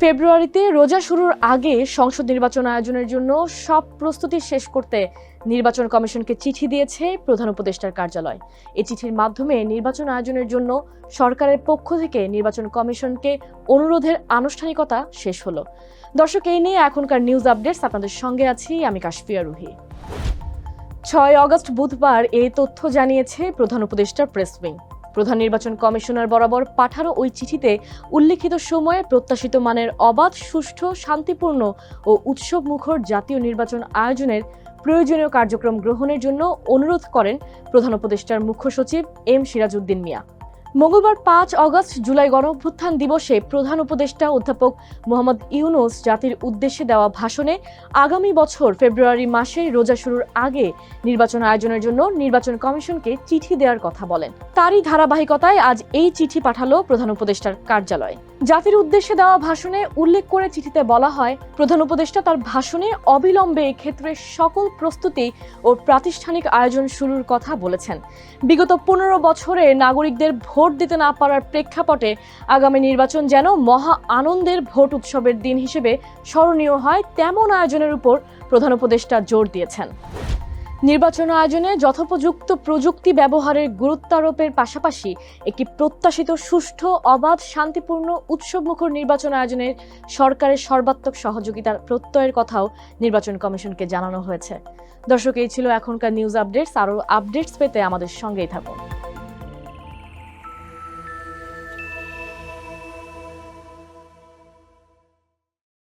ফেব্রুয়ারিতে রোজা শুরুর আগে সংসদ নির্বাচন আয়োজনের জন্য সব প্রস্তুতি শেষ করতে নির্বাচন কমিশনকে চিঠি দিয়েছে প্রধান উপদেষ্টার কার্যালয়। এই চিঠির মাধ্যমে নির্বাচন আয়োজনের জন্য সরকারের পক্ষ থেকে নির্বাচন কমিশনকে অনুরোধের আনুষ্ঠানিকতা শেষ হলো। দর্শক, এই নিয়ে এখনকার নিউজ আপডেটস আপনাদের সঙ্গে আছি আমি কাশফিয়া রুহি। 6 আগস্ট বুধবার এই তথ্য জানিয়েছে প্রধান উপদেষ্টার প্রেস উইং। প্রধান নির্বাচন কমিশনার বরাবর পাঠানো ওই চিঠিতে উল্লেখিত সময়ে প্রত্যাশিত মানের অবাধ, সুষ্ঠু, শান্তিপূর্ণ ও উৎসবমুখর জাতীয় নির্বাচন আয়োজনের প্রয়োজনীয় কার্যক্রম গ্রহণের জন্য অনুরোধ করেন প্রধান উপদেষ্টার মুখ্য সচিব এম সিরাজউদ্দিন মিয়া। মঙ্গলবার 5 আগস্ট জুলাই গণঅভ্যুত্থান দিবসে প্রধান উপদেষ্টা অধ্যাপক মোহাম্মদ ইউনূস জাতির উদ্দেশ্যে দেওয়া ভাষণে আগামী বছর ফেব্রুয়ারি মাসে রোজা শুরুর আগে নির্বাচন আয়োজনের জন্য নির্বাচন কমিশনকে চিঠি দেওয়ার কথা বলেন। তারই ধারাবাহিকতায় আজ এই চিঠি পাঠালো প্রধান উপদেষ্টার কার্যালয়। জাতির উদ্দেশ্যে দেওয়া ভাষণে উল্লেখ করে চিঠিতে বলা হয়, প্রধান উপদেষ্টা তার ভাষণে অবিলম্বে এক্ষেত্রে সকল প্রস্তুতি ও প্রাতিষ্ঠানিক আয়োজন শুরুর কথা বলেছেন। বিগত 15 বছরে নাগরিকদের ভোট দিতে না পারার প্রেক্ষাপটে আগামী নির্বাচন যেন মহা আনন্দের ভোট উৎসবের দিন হিসেবে স্মরণীয় হয়, তেমন আয়োজনের উপর প্রধান উপদেষ্টা জোর দিয়েছেন। নির্বাচন আয়োজনে যথোপযুক্ত প্রযুক্তি ব্যবহারের গুরুত্বারোপের পাশাপাশি একটি প্রত্যাশিত সুষ্ঠু, অবাধ, শান্তিপূর্ণ, উৎসবমুখর নির্বাচন আয়োজনের সরকারের সর্বাত্মক সহযোগিতার প্রত্যয়ের কথাও নির্বাচন কমিশনকে জানানো হয়েছে। দর্শক, এই ছিল এখনকার নিউজ আপডেটস। আরও আপডেটস পেতে আমাদের সঙ্গেই থাকুন।